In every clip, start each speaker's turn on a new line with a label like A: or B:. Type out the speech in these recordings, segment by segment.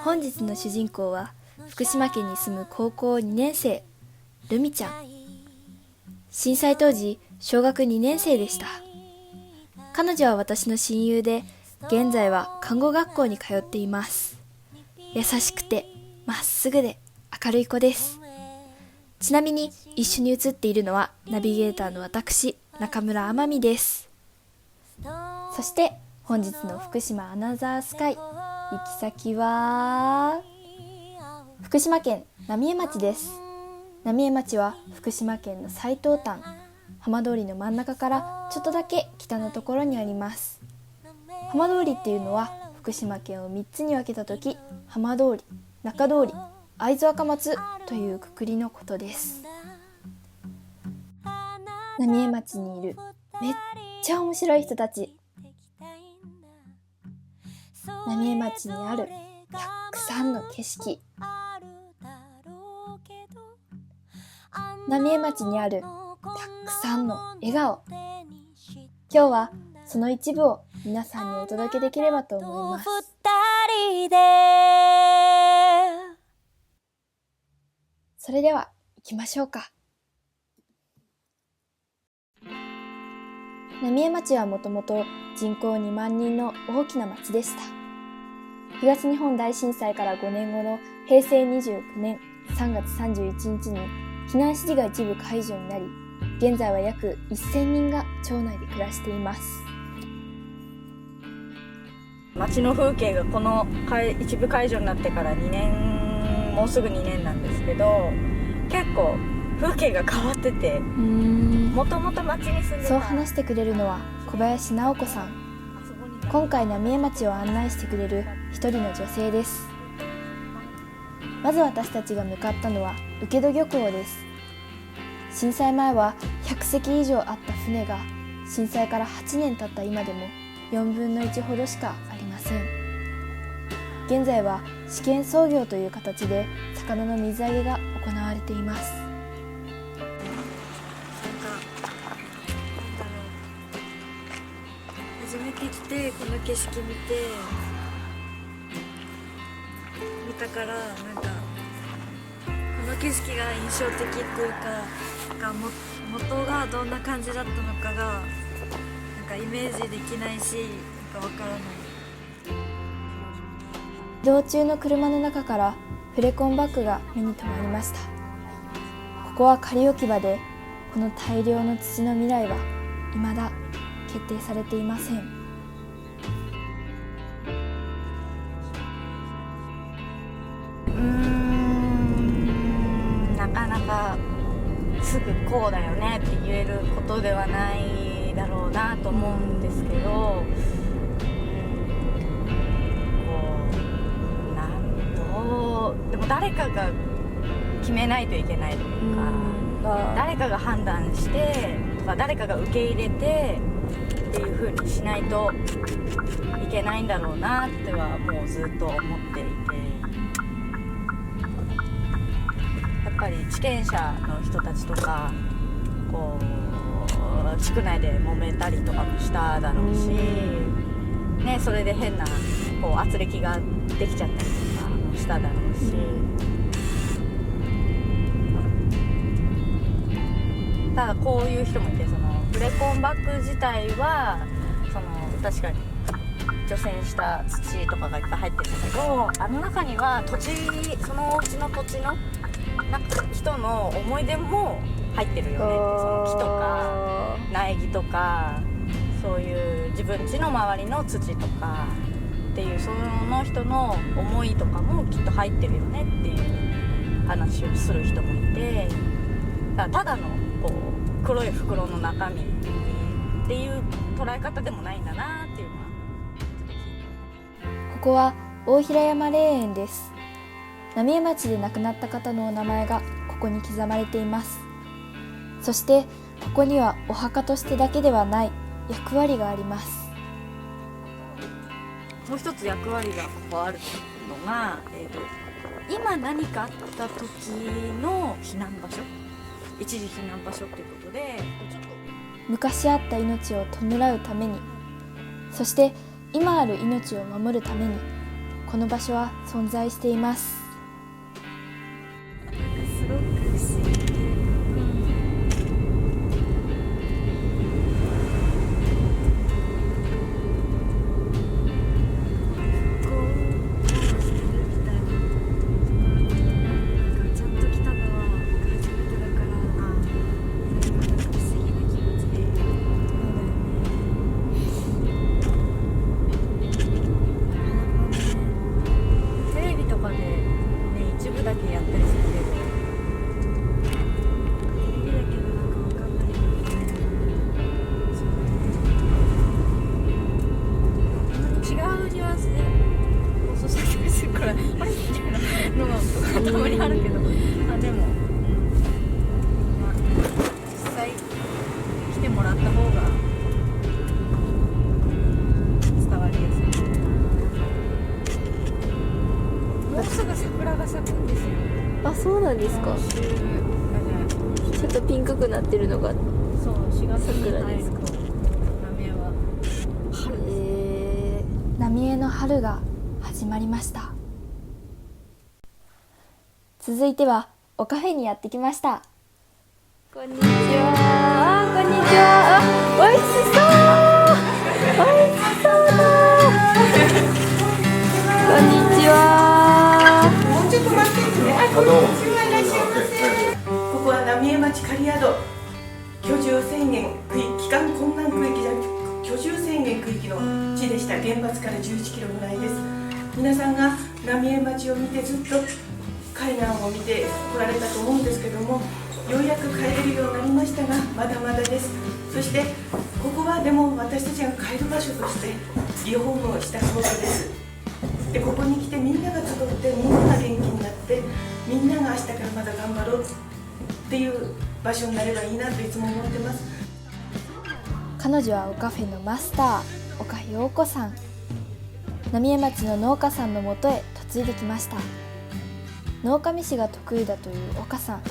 A: 本日の主人公は福島県に住む高校2年生ルミちゃん。震災当時小学2年生でした。彼女は私の親友で、現在は看護学校に通っています。優しくてまっすぐで明るい子です。ちなみに一緒に写っているのはナビゲーターの私、中村天海です。そして本日の福島アナザースカイ、行き先は福島県浪江町です。浪江町は福島県の最東端、浜通りの真ん中からちょっとだけ北のところにあります。浜通りっていうのは福島県を3つに分けたとき、浜通り、中通り、会津若松というくくりのことです。浪江町にいるめっちゃ面白い人たち。浪江町にあるたくさんの景色、浪江町にあるたくさんの笑顔。今日はその一部を皆さんにお届けできればと思います。それでは行きましょうか。浪江町はもともと人口2万人の大きな町でした。東日本大震災から5年後の平成29年3月31日に避難指示が一部解除になり、現在は約1000人が町内で暮らしています。
B: 街の風景がこの一部解除になってから2年、もうすぐ2年なんですけど、結構風景が変わってて、もともと街に住んでた。
A: そう話してくれるのは小林直子さん。今回浪江町を案内してくれる一人の女性です。まず私たちが向かったのは請戸漁港です。震災前は100隻以上あった船が、震災から8年経った今でも4分の1ほどしかありません。現在は試験操業という形で魚の水揚げが行われています。
B: 初めて来てこの景色見たから、なんかこの景色が印象的っていうか、元がどんな感じだったのかがなんかイメージできないし、なんかわからない。
A: 移動中の車の中からフレコンバッグが目に留まりました。ここは仮置き場で、この大量の土の未来は未だ決定されていません。
B: なかなかすぐこうだよねって言えることではないだろうなと思うんですけど、でも誰かが決めないといけないというか、誰かが判断してとか、誰かが受け入れてっていう風にしないといけないんだろうなってはもうずっと思っていて、やっぱり地権者の人たちとかこう地区内で揉めたりとかもしただろうし、ね、それで変なこう圧力ができちゃったりとかもしただろうし、ただこういう人もいて、そのフレコンバッグ自体はその確かに除染した土とかがいっぱい入ってるんだけど、あの中にはそのお家の土地のなんか人の思い出も入ってるよねって、その木とか苗木とか、そういう自分家の周りの土とかっていう、その人の思いとかもきっと入ってるよねっていう話をする人もいて、だからただのこう黒い袋の中身っていう捉え方でもないんだなっていうのは。
A: ここは大平山霊園です。浪江町で亡くなった方のお名前がここに刻まれています。そしてここにはお墓としてだけではない役割があります。
B: もう一つ役割がここあるのが、今何かあった時の避難場所、一時避難場所っていうことで、
A: 昔あった命を弔うために、そして今ある命を守るために、この場所は存在しています。
B: すごく不思議で、こうしてるみたいなところになんかちゃんと来たのは初めてだから、なんか不思議な気持ちで。テレビとかでね、一部だけやったりするけど、テレビだけどなんかわかんないよね。そうたまに違うニュアンスで放送されたりするから、あれみたいなのがたまにあるけど、でも、まあ、実際来てもらった方が伝わりやすい。もうすぐ桜が咲くんですよ。
A: あ、そうなんですか。
B: 今週
A: ちょっとピンクくなってるのが。
B: そう、4月に
A: 桜ですか。
B: 入ると浪江は春ですね。
A: 浪江の春が始まりました。続いてはおカフェにやってきました。こんにちは。こんにちは。美味しそう。美味しそうだ。こんにちは。
C: もうちょっと待っててね。こんにちは、いらっしゃいませ。ここは浪江町狩宿居住制限区域、帰還困難区域じゃなくて居住制限区域の地でした。原発から11キロぐらいです。皆さんが浪江町を見てずっと海岸を見て来られたと思うんですけども、ようやく帰れるようになりましたが、まだまだです。そしてここはでも私たちが帰る場所としてリフォームをしたそうです。でここに来てみんなが集ってみんなが元気になってみんなが明日からまた頑張ろうっていう場所になればいいなといつも思ってます。
A: 彼女はおカフェのマスター、岡陽子さん。浪江町の農家さんのもとへ嫁いできました。農家飯が得意だという岡さん。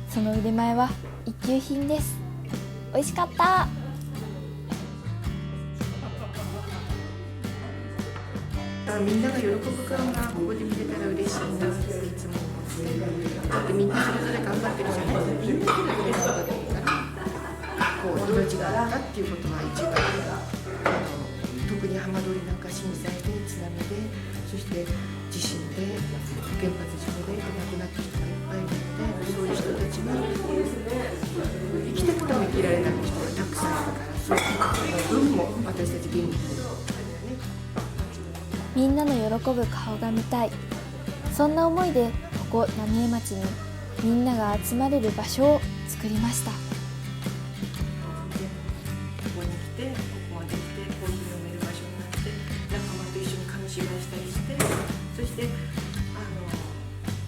A: その腕前は一級品です。美味しかった。
C: みんなが喜ぶ顔がここで見れたら嬉しいなっていつも思ってだってみんなそれぞれ頑張ってるじゃないですか。みんなそれぞれ頑張ってるからこう命があったっていうことが一番特に浜通りなんか震災で津波でそして地震で原発事故で亡くなった人がいっぱいいるのでそういう人たちが生きてくても生きられない人がたくさんいるからそういう分も私たち元気に
A: みんなの喜ぶ顔が見たい。そんな思いでここ浪江町にみんなが集まれる場所を作りました。
C: ここに来て、ここまで来て、コーヒー飲める場所になって仲間と一緒に紙芝居したりしてそして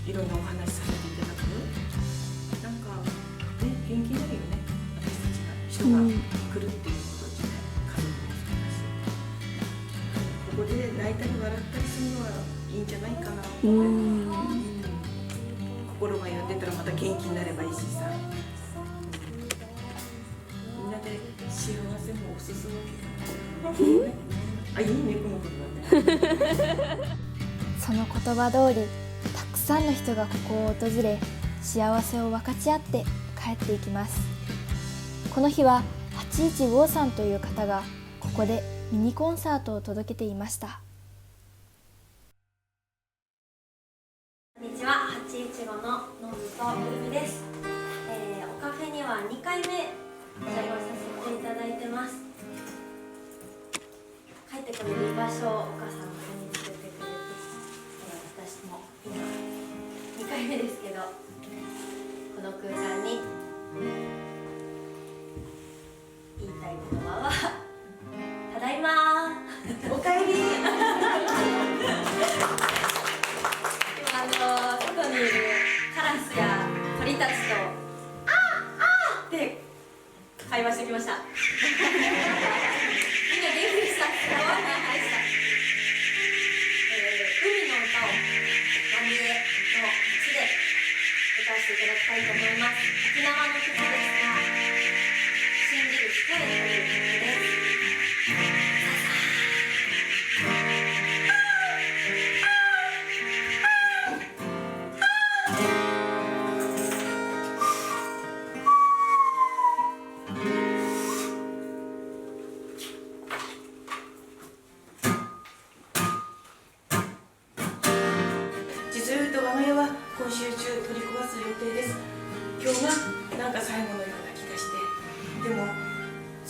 C: いろんなお話させていただくなんかね、元気になるよね。私たちが人が来るっていうこと自体家族もそうだしここで泣いたり笑ったりするのはいいんじゃないかなと思って、心が病んでたらまた元気になればいいしさ、みんなで幸せもおすすめあ、いいねこの言葉ね
A: その言葉通り、たくさんの人がここを訪れ、幸せを分かち合って帰っていきます。この日は815さんという方がここでミニコンサートを届けていました。
D: こんにちは、815のノブとルミです。おカフェには2回目お邪魔させていただいてます。帰ってくれる居場所をお母さんが見つけてくれて、私も今2回目ですけど、この空間に言いたい言葉はただいまーおかえり外にいるカラスや鳥たちとって会話してきました。みんな元気でした。可愛い話した。海の歌を浪江の地で歌わせていただきたいと思います。沖縄の曲ですが、信じる人へという曲です。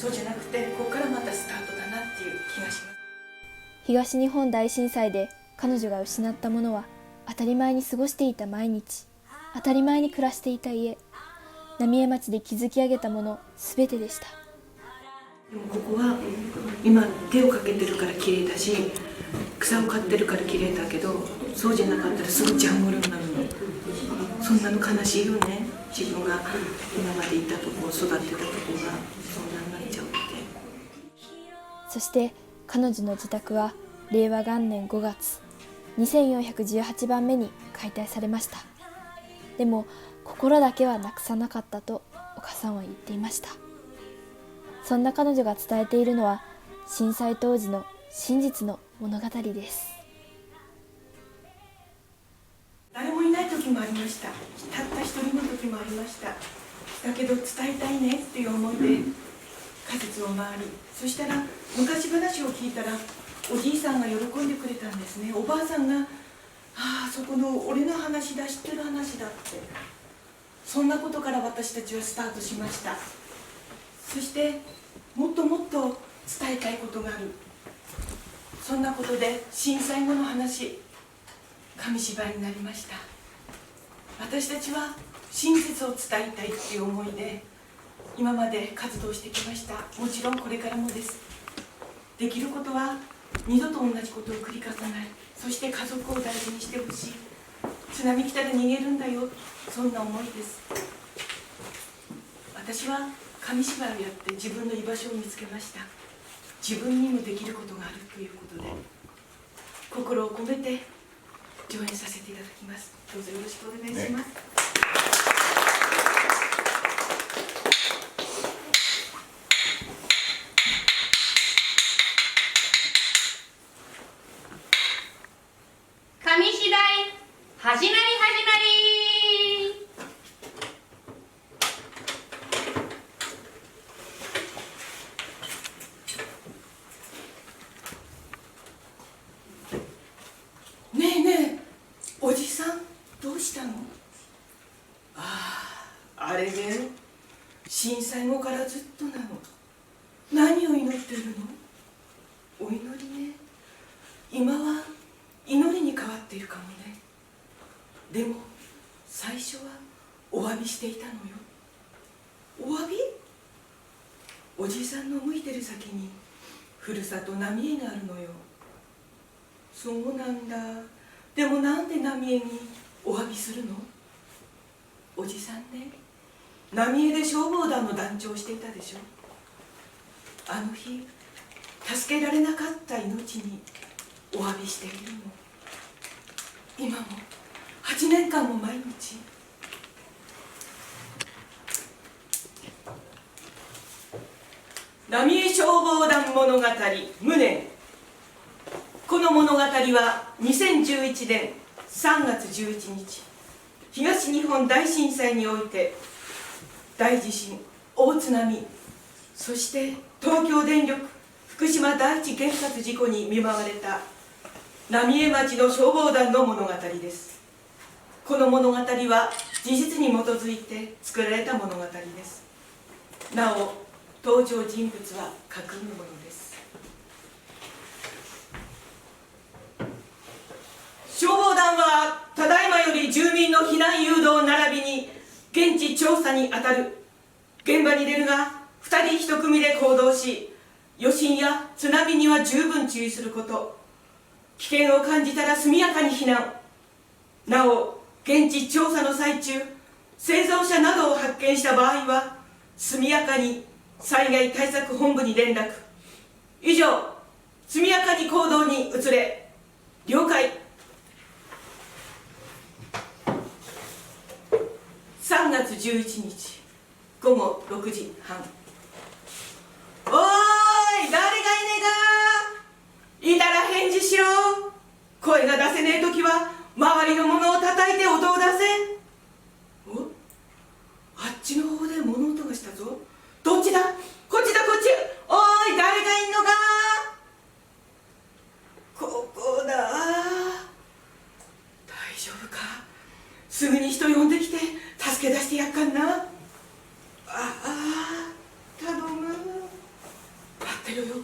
C: そうじゃなくてここからまたスタートだなっていう気がします。
A: 東日本大震災で彼女が失ったものは、当たり前に過ごしていた毎日、当たり前に暮らしていた家、浪江町で築き上げたものすべてでした。
C: でもここは今手をかけてるから綺麗だし、草を刈ってるから綺麗だけど、そうじゃなかったらすぐジャングルになるの。そんなの悲しいよね。自分が今までいたとこ、育ってたとこがそんなになっちゃうって。
A: そして彼女の自宅は令和元年5月、2418番目に解体されました。でも心だけはなくさなかったとお母さんは言っていました。そんな彼女が伝えているのは、震災当時の真実の物語です。
C: 誰もいない時もありました。たった一人の時もありました。だけど伝えたいねっていう思いで仮設を回り、そしたら昔話を聞いたらおじいさんが喜んでくれたんですね。おばあさんが「ああそこの俺の話だ、知ってる話だ」って、そんなことから私たちはスタートしました。そしてもっともっと伝えたいことがある。そんなことで震災後の話、紙芝居になりました。私たちは真実を伝えたいっていう思いで今まで活動してきました。もちろんこれからもです。できることは二度と同じことを繰り返さない。そして家族を大事にしてほしい。津波来たら逃げるんだよ、そんな思いです。私は紙芝居をやって自分の居場所を見つけました。自分にもできることがあるということで、心を込めて上演させていただきます。どうぞよろしくお願いします。
D: 紙芝居始まり始まり。
C: ねえねえ、おじさんどうしたの？あれね、震災後からずっとなの。何を祈ってるの？お祈りね。今は祈りに変わっているかもね。でも最初はお詫びしていたのよ。お詫び？おじさんの向いてる先にふるさと浪江があるのよ。そうなんだ。でもなんで浪江にお詫びするの？おじさんね、浪江で消防団の団長をしていたでしょ。あの日助けられなかった命にお詫びしているの。今も8年間も毎日。浪江消防団物語無念。この物語は2011年3月11日東日本大震災において大地震、大津波、そして東京電力福島第一原発事故に見舞われた浪江町の消防団の物語です。この物語は事実に基づいて作られた物語です。なお登場人物は架空のものです。消防団はただいまより住民の避難誘導並びに現地調査に当たる。現場に出るが2人1組で行動し、余震や津波には十分注意すること。危険を感じたら速やかに避難。なお現地調査の最中、生存者などを発見した場合は速やかに災害対策本部に連絡。以上、速やかに行動に移れ。了解。3月11日午後6時半。おーい、誰がいねえか。いたら返事しろ。声が出せねえときは周りのものを叩いて音を出せ。お、あっちの方で物音がしたぞ。どっちだ？こっちだこっち。おーい、誰がいんのか。ここだ。大丈夫か。すぐに人呼んできて助け出してやっかんな。ああ、頼む。ってろよ。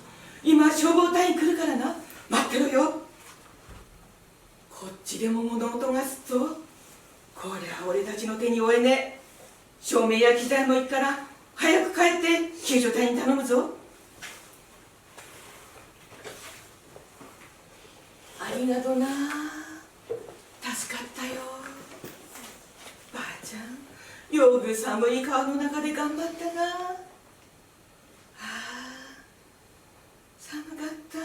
C: 今消防隊員来るからな。待ってろよ。こっちでも物音がすっぞ。こりゃ俺たちの手に負えねえ。照明や機材も行くから早く帰って救助隊に頼むぞ。ありがとな。助かったよ。ばあちゃん、よく寒い川の中で頑張ったな。寒かった。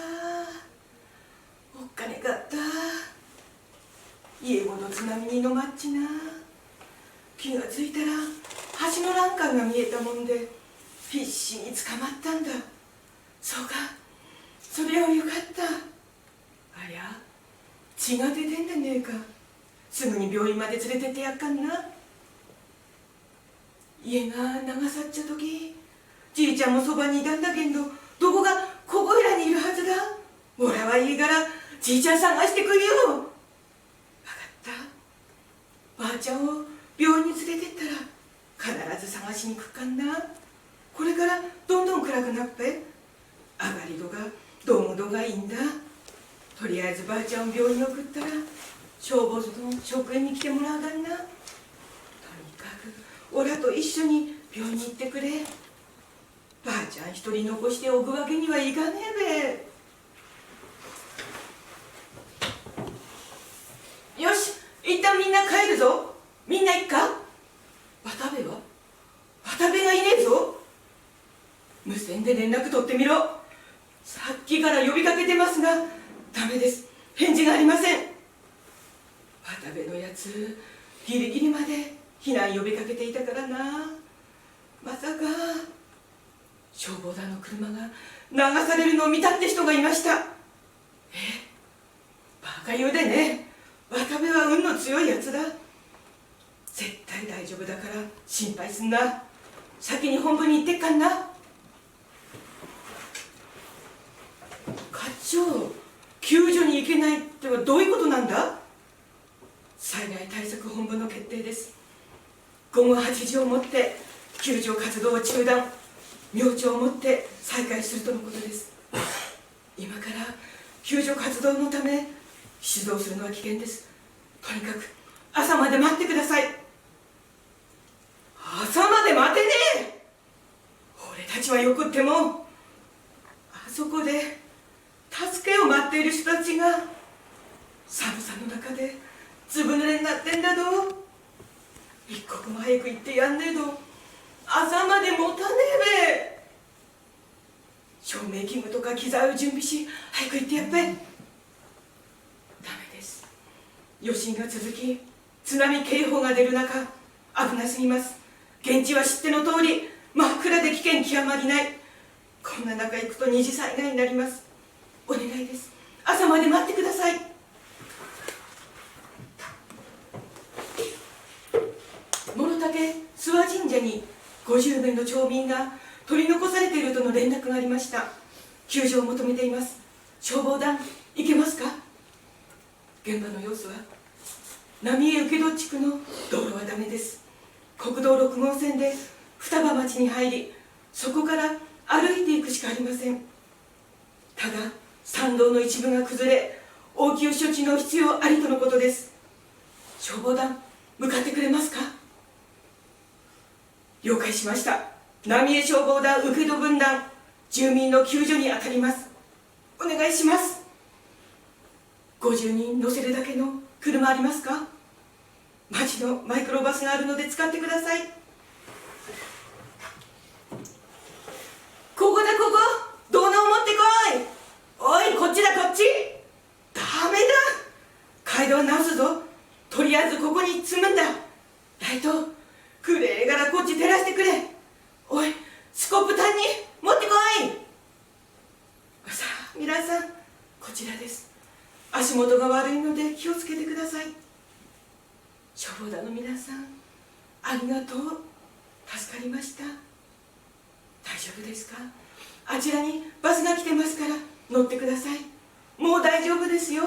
C: おっかねかった。家ごと津波にのまっちな。気がついたら橋の欄干が見えたもんで必死に捕まったんだ。そうか、それはよかった。ありゃ、血が出てんでねえか。すぐに病院まで連れてってやっかんな。家が流さっちゃとき、じいちゃんもそばにいたんだけど、どこがここいらにいるはずだ。俺はいいからじいちゃん探してくるよ。分かった。ばあちゃんを病院に連れてったら必ず探しに来っかんな。これからどんどん暗くなっぺ。上がり戸がどうもどがいいんだ。とりあえずばあちゃんを病院に送ったら消防署の職員に来てもらうがんな。とにかくオラと一緒に病院に行ってくれ。ばあちゃん一人残しておくわけにはいかねえべ。よし、一旦みんな帰るぞ。みんな行っか。渡部は渡部がいねえぞ。無線で連絡取ってみろ。さっきから呼びかけてますがダメです。返事がありません。渡部のやつギリギリまで避難呼びかけていたからな。まさか消防団の車が流されるのを見たって人がいました。バカ言うでね。渡部は運の強いやつだ。絶対大丈夫だから心配すんな。先に本部に行ってっかんな。課長、救助に行けないってはどういうことなんだ。災害対策本部の決定です。午後8時をもって救助活動を中断、明朝をもって再開するとのことです。今から救助活動のため出動するのは危険です。とにかく朝まで待ってください。朝まで待てねえ。俺たちはよくってもあそこで助けを待っている人たちが寒さの中でずぶ濡れになってんだど。一刻も早く行ってやんねえど朝まで持たねえべ。照明器具とか機材を準備し早く行ってやっべ。ダメです。余震が続き津波警報が出る中危なすぎます。現地は知っての通り真っ暗で危険極まりない。こんな中行くと二次災害になります。お願いです。朝まで待ってください。諸岳諏訪神社に50名の町民が取り残されているとの連絡がありました。救助を求めています。消防団行けますか。現場の様子は浪江請戸地区の道路はダメです。国道6号線で双葉町に入りそこから歩いていくしかありません。ただ山道の一部が崩れ応急処置の必要ありとのことです。消防団向かってくれますか。了解しました。浪江消防団請戸分団住民の救助に当たります。お願いします。50人乗せるだけの車ありますか。町のマイクロバスがあるので使ってください。ここだここ、ドーナを持ってこい。おいこっちだこっち。ダメだ、街道を直すぞ。とりあえずここに積むんだ。ライトくれえからこっち照らしてくれ。おいスコップ単に持ってこい。さあ皆さんこちらです。足元が悪いので気をつけてください。消防団の皆さんありがとう。助かりました。大丈夫ですか。あちらにバスが来てますから乗ってください。もう大丈夫ですよ。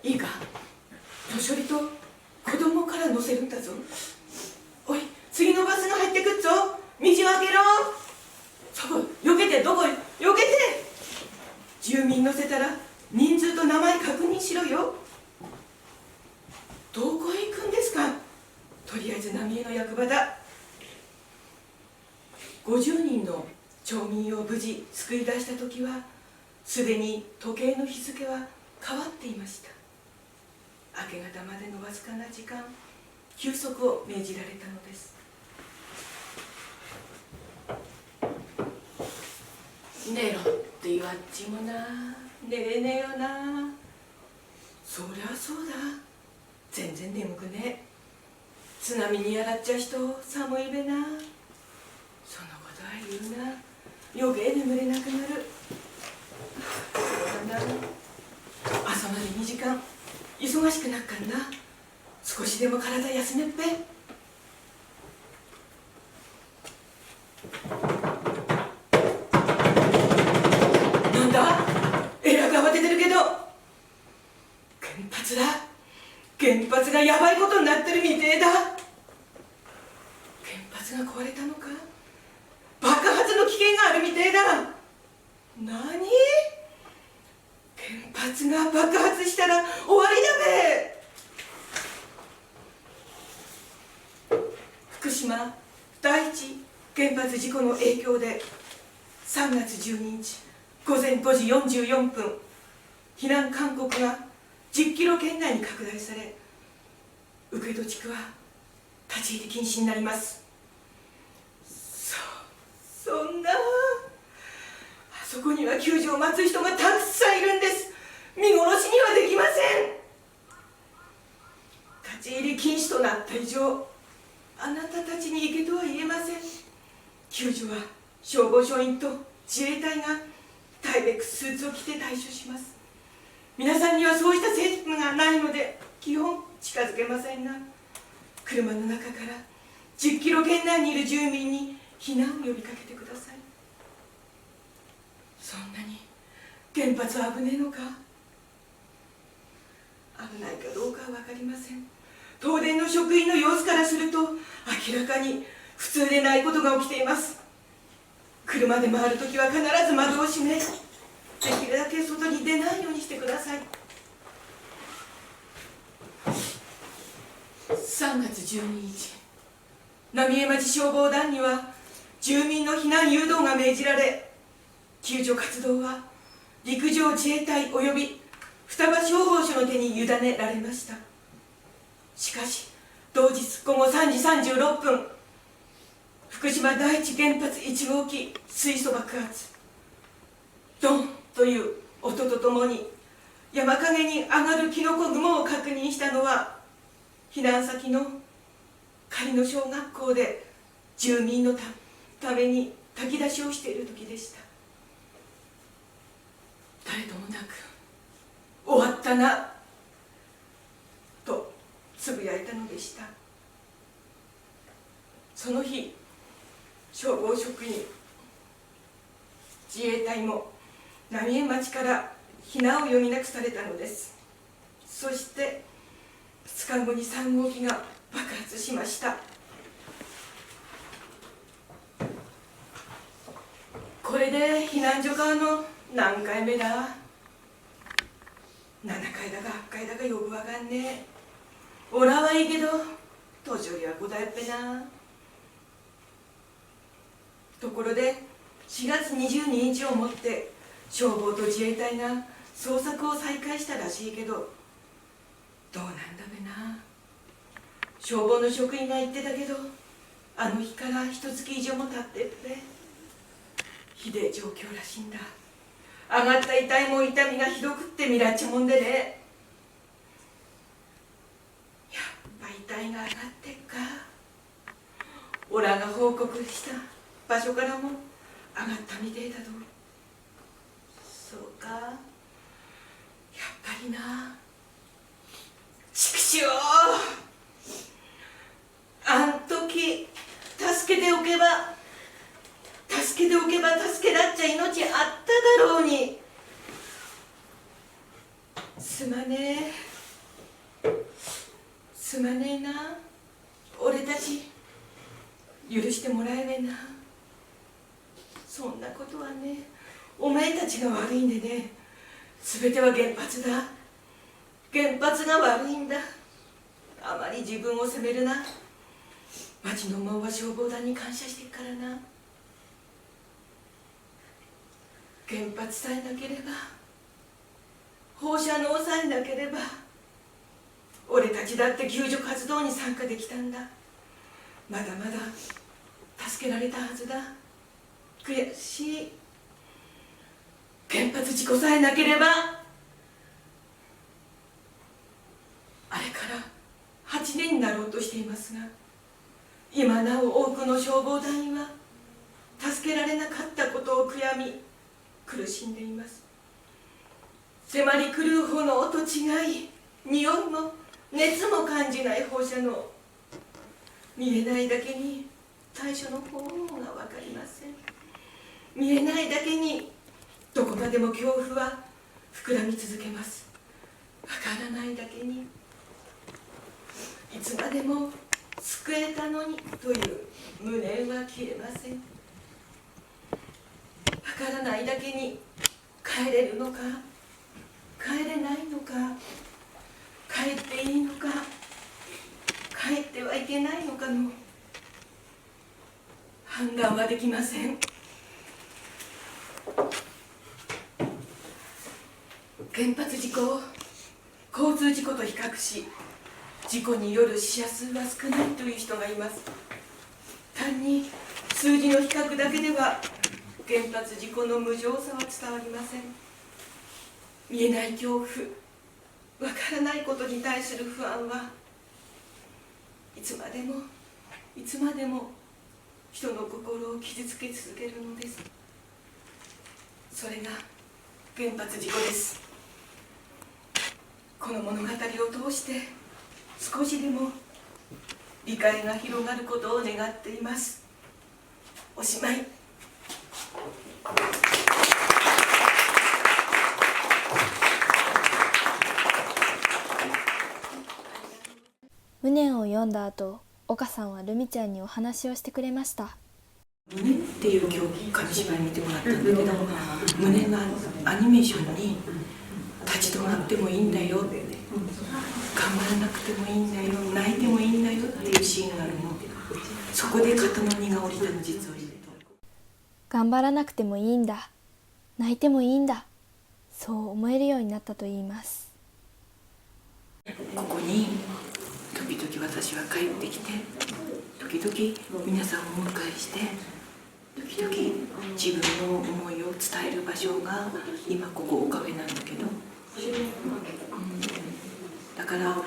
C: いいか、年寄りと子供から乗せるんだぞ。おい次のバス道を開けろ。そこ避けて、どこ避けて。住民乗せたら人数と名前確認しろよ。どこへ行くんですか。とりあえず浪江の役場だ。50人の町民を無事救い出した時は、すでに時計の日付は変わっていました。明け方までのわずかな時間、休息を命じられたのです。寝ろって言わっちもな、寝れねえよな。そりゃそうだ、全然眠くねえ。津波にやらっちゃ人寒いべな。そのことは言うな、余計眠れなくなる。そうだな、朝まで2時間忙しくなっかんな。少しでも体休めっぺ。なんだ、えらく慌ててるけど。原発だ。原発がやばいことになってるみてえだ。原発が壊れたのか。爆発の危険があるみてえだ。何？原発が爆発したら終わりだべ。福島第一原発事故の影響で3月12日午前5時44分、避難勧告が10キロ圏内に拡大され、請戸地区は立ち入り禁止になります。そんな、あそこには救助を待つ人がたくさんいるんです。見殺しにはできません。立ち入り禁止となった以上、あなたたちに行けとは言えません。救助は消防署員と自衛隊がタイベックスーツを着て対処します。皆さんにはそうした制服がないので基本近づけませんが、車の中から10キロ圏内にいる住民に避難を呼びかけてください。そんなに原発は危ねえのか。危ないかどうかは分かりません。東電の職員の様子からすると明らかに普通でないことが起きています。車で回るときは必ず窓を閉め、できるだけ外に出ないようにしてください。3月12日、浪江町消防団には住民の避難誘導が命じられ、救助活動は陸上自衛隊および双葉消防署の手に委ねられました。しかし同日午後3時36分、福島第一原発1号機水素爆発、ドンという音とともに山陰に上がるキノコ雲を確認したのは、避難先の仮の小学校で住民のために炊き出しをしている時でした。誰ともなく終わったなとつぶやいたのでした。その日、消防職員、自衛隊も浪江町から避難を余儀なくされたのです。そして2日後に3号機が爆発しました。これで避難所側の何回目だ。7回だか8回だかよくわかんねえ。おらはいいけど年寄りは答えっぺな。ところで4月22日をもって消防と自衛隊が捜索を再開したらしいけど、どうなんだべな。消防の職員が言ってたけど、あの日から1月以上も経ってっぺ。ひでえ状況らしいんだ。上がった遺体も痛みがひどくってみらっちゃもんでね。やっぱ遺体が上がってっか。オラが報告した場所からも上がったみてえだと。そうか、やっぱりな。畜生、あん時助けておけば助けらっちゃ命あっただろうに。すまねえな。俺たち許してもらえべな。そんなことはね、お前たちが悪いんでね。全ては原発だ。原発が悪いんだ。あまり自分を責めるな。町の門は消防団に感謝してるからな。原発さえなければ、放射能さえなければ、俺たちだって救助活動に参加できたんだ。まだまだ助けられたはずだ。悔しい。原発事故さえなければ、あれから8年になろうとしていますが、今なお多くの消防団員は助けられなかったことを悔やみ苦しんでいます。迫り来る炎と違い、匂いも熱も感じない放射能。見えないだけに対処の方法が分かりません。見えないだけにどこまでも恐怖は膨らみ続けます。分からないだけにいつまでも救えたのにという無念は消えません。分からないだけに帰れるのか帰れないのか、帰っていいのか帰ってはいけないのかの判断はできません。原発事故を交通事故と比較し、事故による死者数は少ないという人がいます。単に数字の比較だけでは原発事故の無情さは伝わりません。見えない恐怖、わからないことに対する不安はいつまでもいつまでも人の心を傷つけ続けるのです。それが原発事故です。この物語を通して少しでも理解が広がることを願っています。おしまい。
A: 無念を読んだ後、岡さんはルミちゃんにお話をしてくれました。
C: 胸っていう今日紙芝居見てもらったんだけど、胸がアニメーションに立ち止まってもいいんだよって、頑張らなくてもいいんだよ、泣いてもいいんだよっていうシーンがあるの。そこで肩の荷が下りたの、実を言うと。
A: 頑張らなくてもいいんだ、泣いてもいいんだ、そう思えるようになったといいます。
C: ここに時々私は帰ってきて、時々皆さんをお迎えして、時々自分の思いを伝える場所が今ここおカフェなんだけど、だから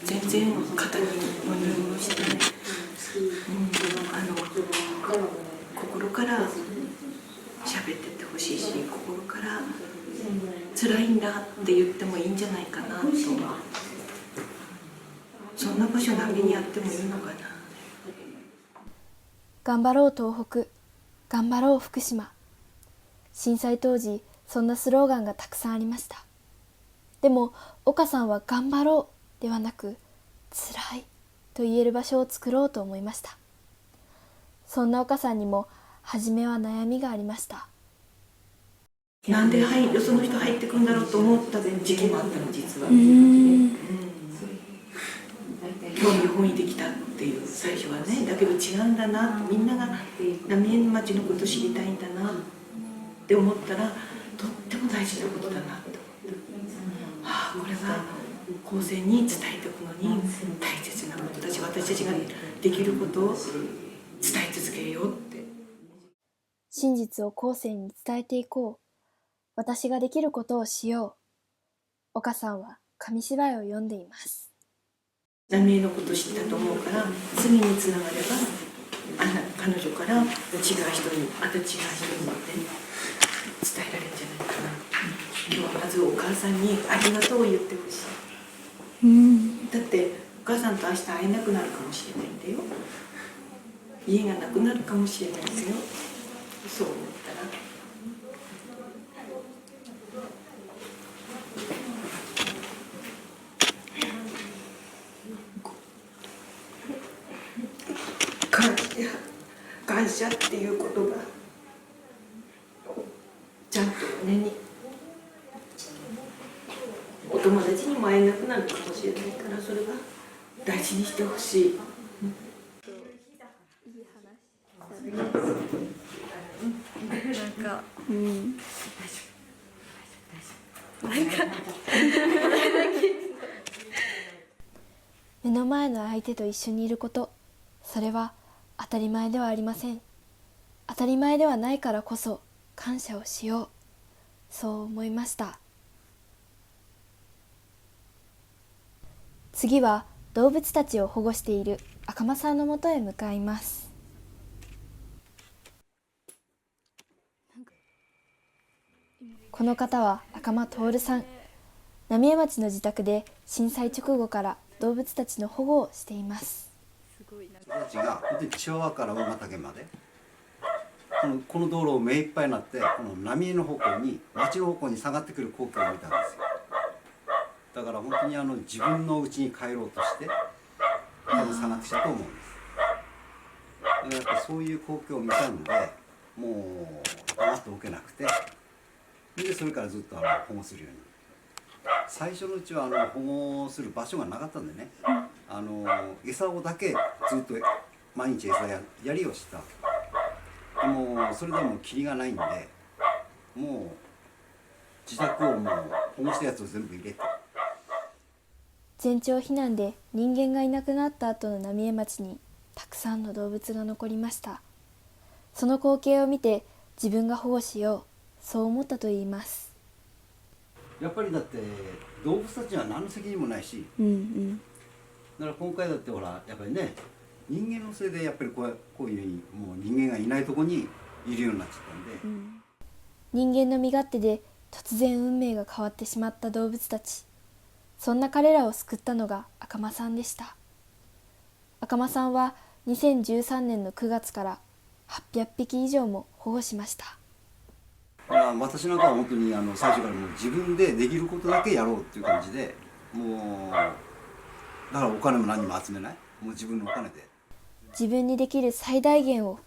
C: 全然肩にの荷をして、心から喋ってってほしいし、心から辛いんだって言ってもいいんじゃないかなと思う。そんな場所何にあってもいいのかな。
A: 頑張ろう東北、頑張ろう福島。震災当時、そんなスローガンがたくさんありました。でも岡さんは頑張ろうではなく、辛いと言える場所を作ろうと思いました。そんな岡さんにも初めは悩みがありました。
C: なんでよその人入ってくんだろうと思った時期もあったの、実は。興味本位できたっていう最初はね。だけど違うんだな、みんなが浪江の町のこと知りたいんだなって思ったら、とっても大事なことだなと思った。これは後世に伝えておくのに大切なことだし、私たちができることを伝え続けようって。
A: 真実を後世に伝えていこう。私ができることをしよう。岡さんは紙芝居を読んでいます。
C: 浪江のこと知ったと思うから、次につながれば彼女から違う人に、また違う人に伝えられるんじゃないかな。今日はまずお母さんにありがとうを言ってほしい。だってお母さんと明日会えなくなるかもしれないんだよ。家がなくなるかもしれないんだよ。そう思ったら。感謝感謝っていう言葉ちゃんと胸に、お友達にも会えなくなるかもしれないからそれは大事にしてほしい。
A: 目の前の相手と一緒にいること、それは当たり前ではありません。当たり前ではないからこそ感謝をしよう、そう思いました。次は動物たちを保護している赤間さんのもとへ向かいます。この方は赤間徹さん。浪江町の自宅で震災直後から動物たちの保護をしています。
E: 人たちが本当に千葉から大潟県までこの道路を目いっぱいになって、この浪江の方向に町の方向に下がってくる光景を見たんですよ。だから本当に自分の家に帰ろうとして多分下がってきたと思うんです。やっぱそういう光景を見たんで、もう黙っておけなくて、でそれからずっと保護するように。最初のうちは保護する場所がなかったんでね、餌をだけずっと毎日餌やりをしたわけ。でもそれでもキリがないんで、もう自宅をもう保護したやつを全部入れて。
A: 全町避難で人間がいなくなった後の浪江町にたくさんの動物が残りました。その光景を見て自分が保護しよう、そう思ったといいます。
E: やっぱりだって動物たちには何の責任もないし、だから今回だってほらやっぱりね、人間のせいでやっぱりこういうもう人間がいないとこにいるようになっちゃったんで、
A: 人間の身勝手で突然運命が変わってしまった動物たち。そんな彼らを救ったのが赤間さんでした。赤間さんは2013年の9月から800匹以上も保護しました。
E: 私なんかは本当に最初からもう自分でできることだけやろうっていう感じで、もうだからお金も何も集めない、もう自分のお金で
A: 自分にできる最大限を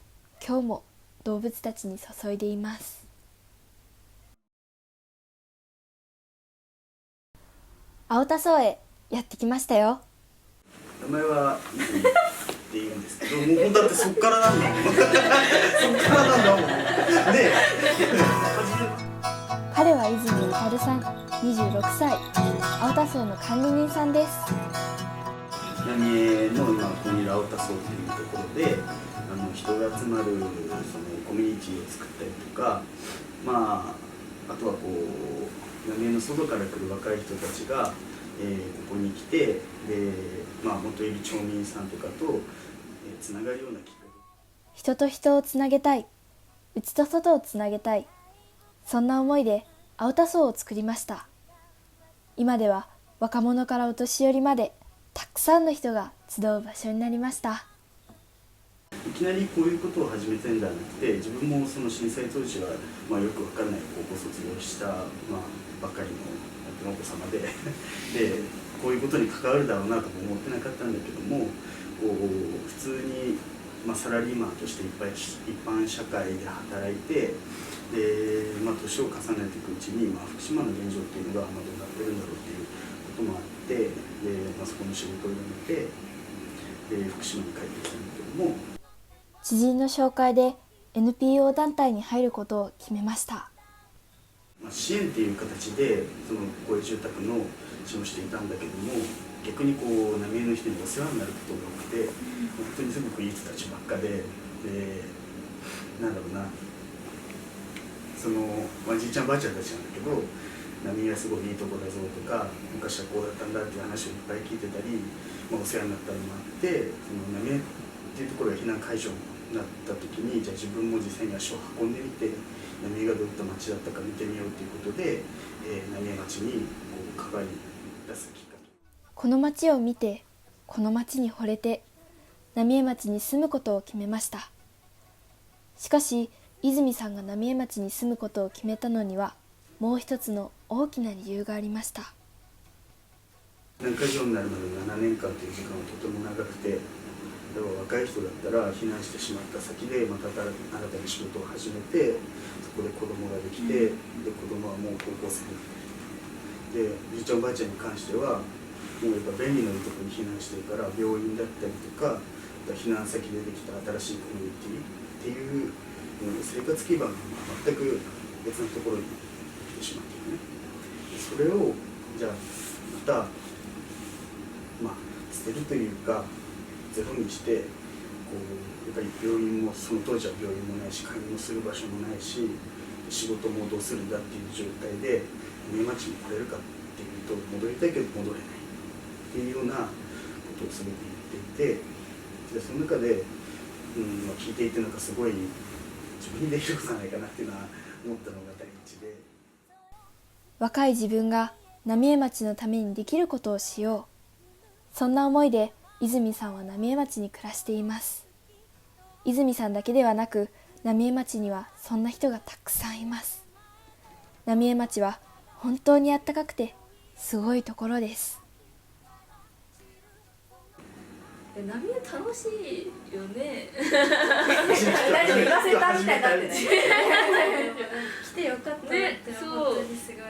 A: 今日も動物たちに注いでいます。青田荘へやってきましたよ。
F: 名前はイズミって言うんですけど、もうだってそっからなんだもんそっからなんだもんで
A: 彼は泉至さん、26歳、青田荘の管理人さんです。
F: 浪江の今ここにいる青田荘っていうところで人が集まるそのコミュニティを作ったりとか、あとはこう浪江の外から来る若い人たちが、ここに来てで、元いる町民さんとかと、つながるようなきっかけ、
A: 人と人をつなげたい、内と外をつなげたい、そんな思いで青田荘を作りました。今では若者からお年寄りまでたくさんの人が集う場所になりました。
F: いきなりこういうことを始めてんじゃなくて、自分もその震災当時は、よくわからない高校卒業した、ばっかりのお子様ででこういうことに関わるだろうなとも思ってなかったんだけども、こう普通に、サラリーマンとして一般社会で働いて、で、年を重ねていくうちに、福島の現状っていうのがどうなってるんだろうっていうこともあって、で、そこの仕事を辞めてで福島に帰ってきたんだけども、
A: 知人の紹介で NPO 団体に入ることを決めました。
F: 支援っていう形でその公営住宅の支援をしていたんだけども、逆にこう浪江の人にお世話になることが多くて、本当にすごくいい人たちばっかで、そのじいちゃんばあちゃんたちなんだけど、浪江はすごいいいとこだぞとか、昔はこうだったんだっていう話をいっぱい聞いてたり、お世話になったのもあって、その浪江っていうところが避難解消になった時に、じゃあ自分も実際に足を運んでみて浪江がどういった町だったか見てみようということで、浪江町にこう関わり出すきっかけ。
A: この町を見て、この町に惚れて浪江町に住むことを決めました。しかし泉さんが浪江町に住むことを決めたのにはもう一つの大きな理由がありました。
F: 南海上になるまで7年間という時間はとても長くて、だから若い人だったら避難してしまった先でまた新たに仕事を始めて、そこで子供ができて、で子供はもう高校生になって、でじいちゃんおばあちゃんに関してはもうやっぱ便利ないいところに避難してるから、病院だったりとか避難先でできた新しいコミュニティっていう生活基盤が全く別のところに行ってしまってね。それをじゃあまた捨てるというかゼロにして、こうやっぱり病院もその当時は病院もないし、介護する場所もないし、仕事もどうするんだっていう状態で浪江町に来れるかっていうと、戻りたいけど戻れないっていうようなことを全て言っていて、でその中で、聞いていてなんかすごい自分にできることじゃないかなっていうのは思ったのが第一で。
A: 若い自分が浪江町のためにできることをしよう、そんな思いで泉さんは浪江町に暮らしています。泉さんだけではなく、浪江町にはそんな人がたくさんいます。浪江町は本当にあったかくてすごいところです。
G: 浪江楽しいよね。
B: 大丈夫、言わせたみたいになってね。
G: 来てよかったなって、
D: ねそう
G: 本当にすごい、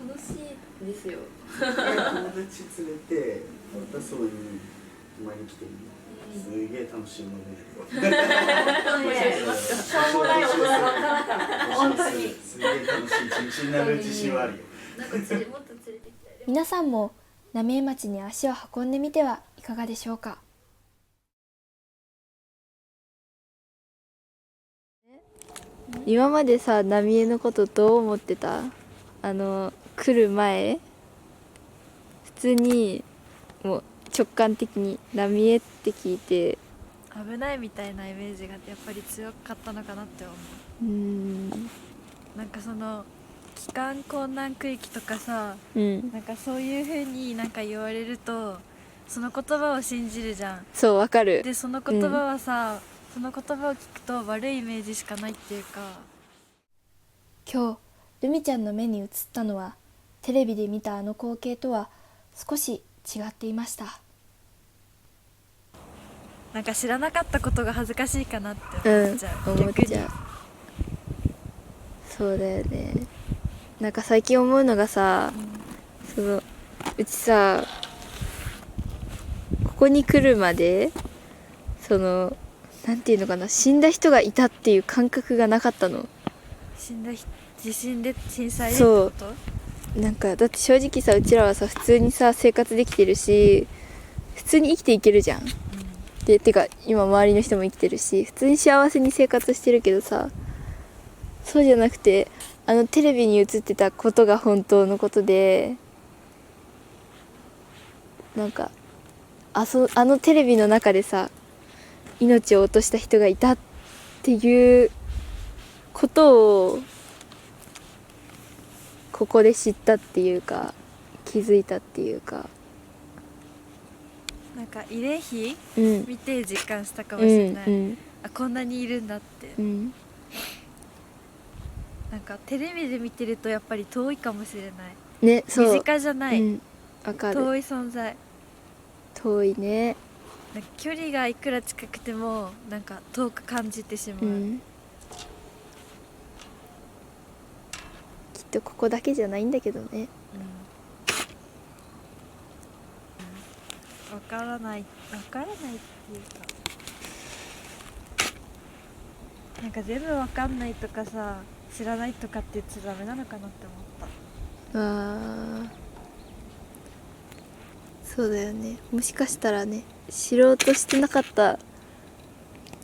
G: 楽しいですよ。
F: 友達連れてまたそういう泊まりに来てすげえ楽しいもんね。
B: しょうもない大人ばっかだから本当に
F: すげえ楽しい一日になる自信はあるよ。
G: なんかもっと連れて行きたい。
A: 皆さんも浪江町に足を運んでみてはいかがでしょうか。今までさ、浪江のことどう思ってた？来る前普通にもう直感的に浪江って聞いて、
H: 危ないみたいなイメージがやっぱり強かったのかなって思う。なんかその帰還困難区域とかさ、なんかそういう風になんか言われるとその言葉を信じるじゃん。
A: そう、わかる。
H: でその言葉はさ、その言葉を聞くと悪いイメージしかないっていうか。
A: 今日ルミちゃんの目に映ったのは、テレビで見たあの光景とは少し違っていました。
H: なんか知らなかったことが恥ずかしいかなって思っちゃう、
A: 思っちゃう。そうだよね。なんか最近思うのがさ、うちさ、ここに来るまでなんていうのかな、死んだ人がいたっていう感覚がなかったの。
H: 地震で震災でってこと？
A: なんかだって正直さ、うちらはさ普通にさ生活できてるし、普通に生きていけるじゃん。でてか今周りの人も生きてるし、普通に幸せに生活してるけどさ、そうじゃなくて、テレビに映ってたことが本当のことで、なんかのテレビの中でさ、命を落とした人がいたっていうことをここで知ったっていうか、気づいたっていうか、
H: なんか慰霊碑、
A: うん
H: 見て実感したかもしれない、
A: うん
H: あ、こんなにいるんだって、
A: うん
H: なんかテレビで見てるとやっぱり遠いかもしれない。
A: ね、そう、
H: 身近じゃない、
A: わかる。
H: 遠い存在。
A: 遠いね。
H: なんか距離がいくら近くてもなんか遠く感じてしまう、
A: きっとここだけじゃないんだけどね。
H: わからないっていうか、なんか全部わかんないとかさ、知らないとかって言っちゃダメなのかなって思った。
A: そうだよね。もしかしたらね、知ろうとしてなかったっ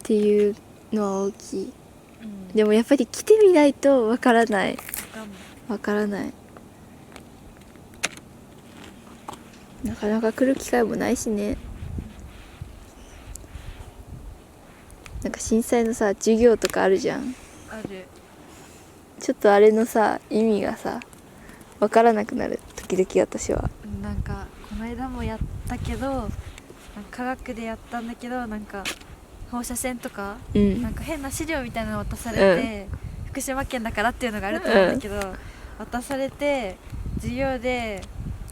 A: ていうのは大きい、でもやっぱり来てみないとわからない。わからない。なかなか来る機会もないしね。なんか震災のさ、授業とかあるじゃん。
H: ある。
A: ちょっとあれのさ、意味がさ、わからなくなる、時々私は。
H: なんかこの間もやったけど、なんか科学でやったんだけど、なんか放射線とか、なんか変な資料みたいなの渡されて、福島県だからっていうのがあると思うんだけど、渡されて授業で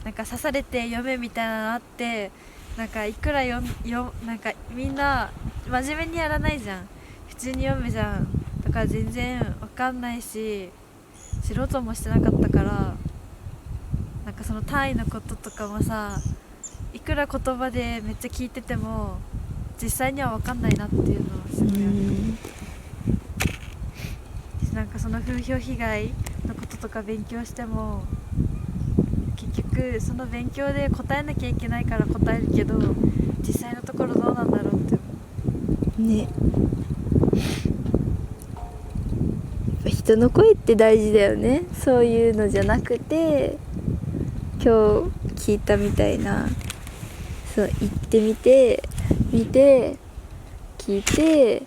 H: なんか刺されて読めみたいなのあって、なんかいくらなんかみんな真面目にやらないじゃん、普通に読むじゃん。だから全然わかんないし、知ろうともしてなかったから、なんかその単位のこととかもさ、いくら言葉でめっちゃ聞いてても実際にはわかんないなっていうのはすごいある。なんかその風評被害のこととか勉強しても結局その勉強で答えなきゃいけないから答えるけど、実際のところどうなんだろうって
A: ね。やっぱ人の声って大事だよね。そういうのじゃなくて、今日聞いたみたいな、そう行ってみて見て聞いてっ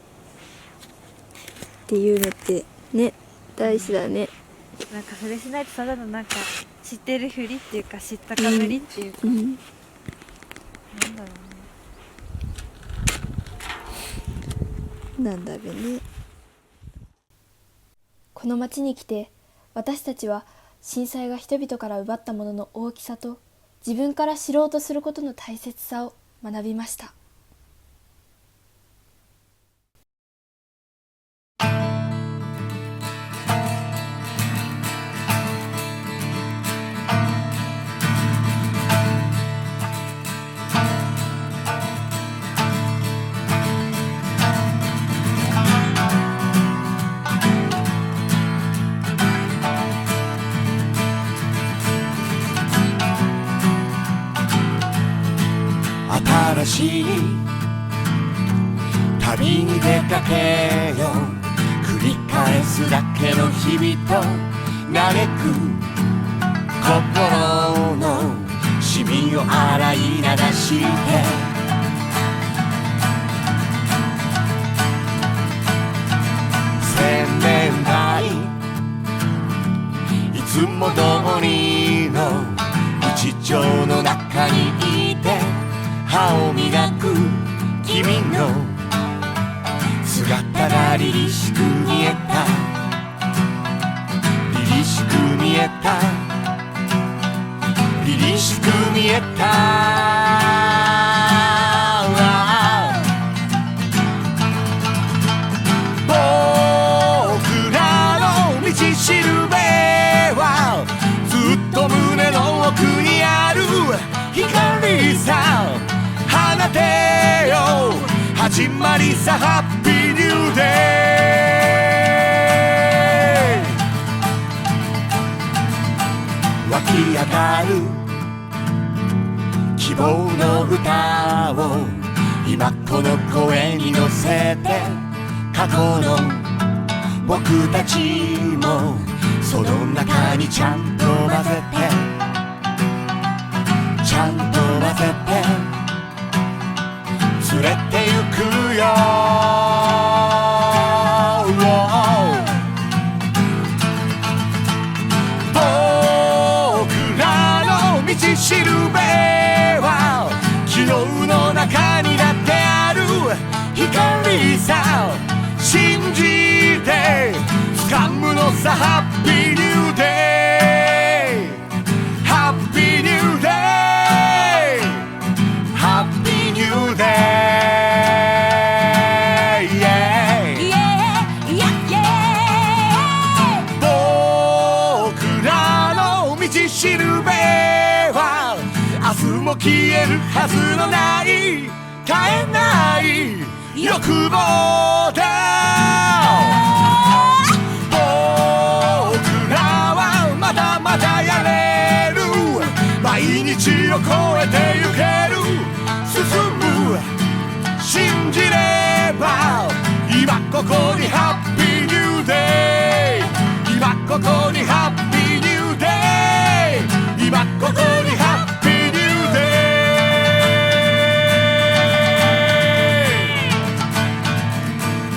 A: ていうのってね、大事だね。
H: なんかそれしないとただのなんか知ってるふりっていうか知ったかぶりっていうか、なんだろうね、
A: なんだべね。この町に来て私たちは震災が人々から奪ったものの大きさと自分から知ろうとすることの大切さを学びました。
I: 新しい旅に出かけよう。繰り返すだけの日々と嘆く心のシミを洗い流して千年代いつも通りの日常の中にいて歯を磨く君の姿が凛々しく見えた、凛々しく見えた、凛々しく見えた。僕らの道しるべはずっと胸の奥にある光さ、放てよ始まりさ、ハッピーニューデイ。湧き上がる希望の歌を今この声に乗せて、過去の僕たちもその中にちゃんと混ぜて、ちゃんと混ぜて連れて行くよ。僕らの道しるべは昨日の中にだってある光さ、信じて掴むのさ、ハッピーニューデイ、ハッピーニューデイ、ハッピーニューデイ。僕らの道しるべは明日も消えるはずのない、変えない欲望だ。僕らはまだまだやれる、毎日を超えてゆける、進む信じれば、今ここにハッピーニューデイ、今ここにハッピーニューデイ、今ここにハッピーニューデイ。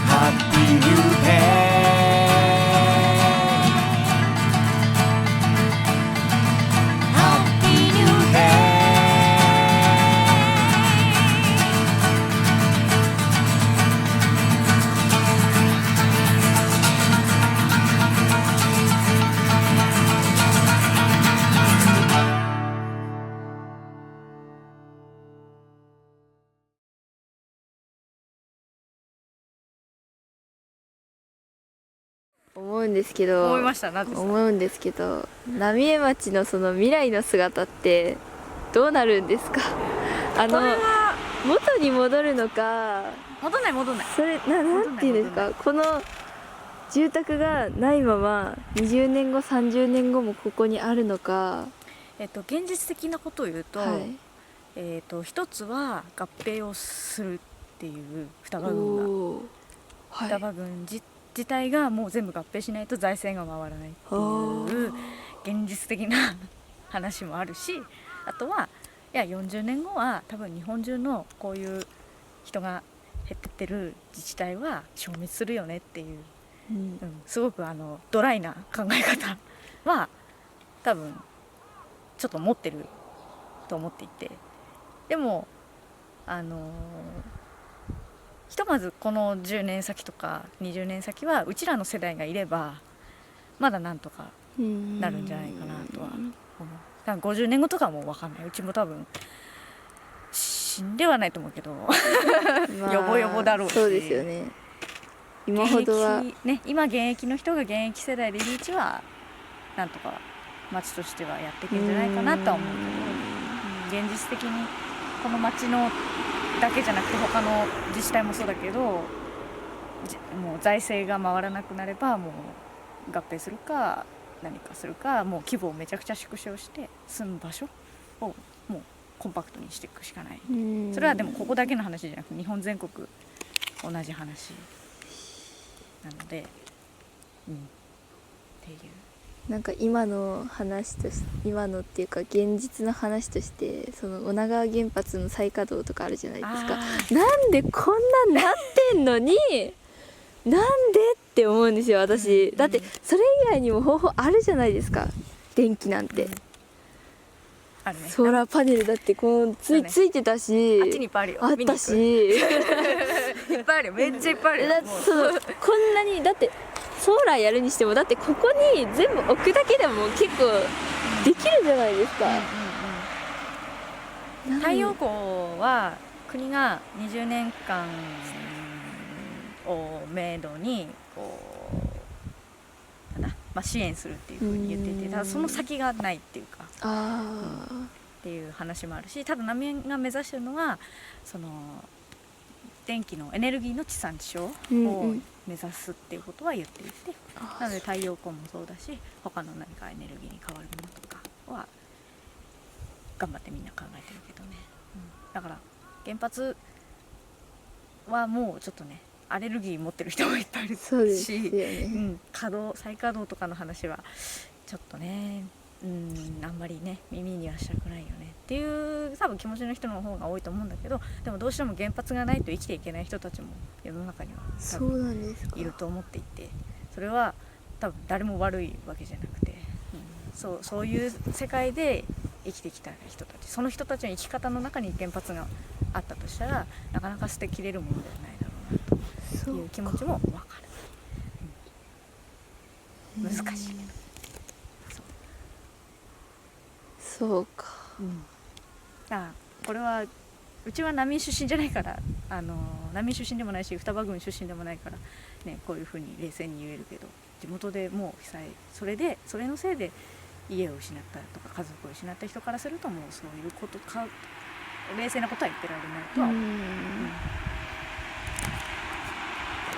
I: ハッピーニューデイ、ハッピーニューデイ。
A: 思うんですけど、
B: 思いました。なぜですか？
A: 思うんですけど、浪江町のその未来の姿ってどうなるんですか？
B: これは
A: 元に戻るのか、
B: 戻んない戻んない。
A: それなんていうんですか、この住宅がないまま20年後30年後もここにあるのか。
B: 現実的なことを言うと、
A: はい、
B: 一つは合併をするっていう双葉郡が、
A: はい、
B: 双葉郡自体がもう全部合併しないと財政が回らないっていう現実的な話もあるし、あとはいや40年後は多分日本中のこういう人が減ってってる自治体は消滅するよねっていう、すごくドライな考え方は多分ちょっと持ってると思っていて、でもひとまずこの10年先とか20年先はうちらの世代がいればまだなんとかなるんじゃないかなとは思う。多分50年後とかはもう分かんない。うちも多分死んではないと思うけどよぼよぼだろうし、
A: そうですよね。今ほどは
B: 今現役の人が現役世代でいるうちはなんとか町としてはやっていけるんじゃないかなとは思うけど、現実的にこの町のだけじゃなくて他の自治体もそうだけど、もう財政が回らなくなればもう合併するか何かするか、もう規模をめちゃくちゃ縮小して住む場所をもうコンパクトにしていくしかない。それはでもここだけの話じゃなくて日本全国同じ話なので、っていう。
A: なんか今の話として今のっていうか現実の話として、その女川原発の再稼働とかあるじゃないですか。なんでこんなんなってんのになんでって思うんですよ私。だってそれ以外にも方法あるじゃないですか。電気なんて、
B: あるね、
A: ソーラーパネルだってこうついてたし、
B: あっちにいっぱいあるよ。
A: あったし
B: いっぱいあるよ。めっちゃいっぱいあるよ。
A: だってこんなにだってソーラーやるにしてもだってここに全部置くだけでも結構できるじゃないですか。
B: 太陽光は国が20年間をめどにこう支援するっていうふうに言ってて、ただその先がないっていうか、っていう話もあるし、ただ浪江が目指してるのはその電気のエネルギーの地産地消を目指すっていうことは言っていて、なので太陽光もそうだし他の何かエネルギーに変わるものとかは頑張ってみんな考えてるけどね、だから原発はもうちょっとねアレルギー持ってる人もいっぱいいるし、
A: そうですよね、
B: 再稼働とかの話はちょっとね、あんまりね耳にはしたくないよねっていう多分気持ちの人の方が多いと思うんだけど、でもどうしても原発がないと生きていけない人たちも世の中には多分いると思っていて、それは多分誰も悪いわけじゃなくて、そういう世界で生きてきた人たち、その人たちの生き方の中に原発があったとしたらなかなか捨てきれるものではないだろうなという気持ちも分かる、難しいけど、
A: そうか、
B: これはうちは難民出身じゃないから、難民出身でもないし双葉郡出身でもないから、ね、こういうふうに冷静に言えるけど、地元でもう被災、それのせいで家を失ったとか家族を失った人からするともうそういうことか冷静なことは言ってられないとは思う。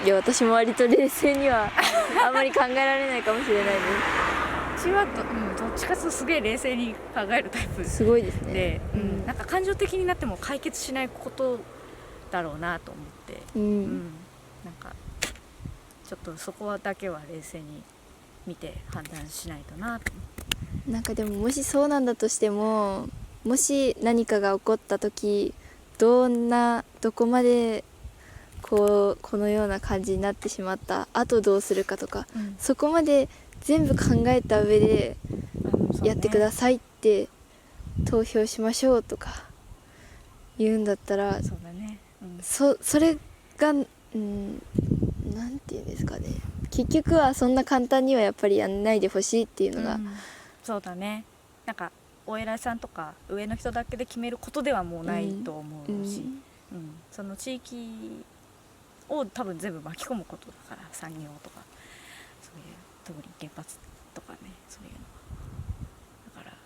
A: いや私も割と冷静にはあんまり考えられないかもしれないです。
B: うちはどっちかというとすげえ冷静に考えるタイプ
A: すごいですね。
B: で、なんか感情的になっても解決しないことだろうなと思って、なんかちょっとそこだけは冷静に見て判断しないとなと思って。
A: なんかでももしそうなんだとしても、もし何かが起こった時どこまでこのような感じになってしまったあとどうするかとか、そこまで全部考えた上でやってくださいって投票しましょうとか言うんだったら、
B: そうだね、
A: それがなんていうんですかね、結局はそんな簡単にはやっぱりやんないでほしいっていうのが、
B: そうだね、なんかお偉いさんとか上の人だけで決めることではもうないと思うし、その地域を多分全部巻き込むことだから、産業とかそういう特に原発とかね、そういうのは。だから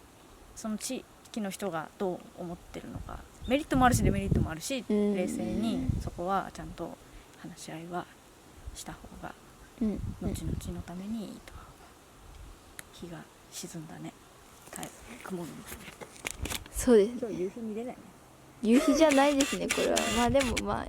B: その地域の人がどう思ってるのか、メリットもあるしデメリットもあるし、冷静にそこはちゃんと話し合いはした方が後々のためにいいと。日が沈んだね。雲の
A: そうですね。
B: 今日夕日見れないね。
A: 夕日じゃないですね、これは。まあでもまあ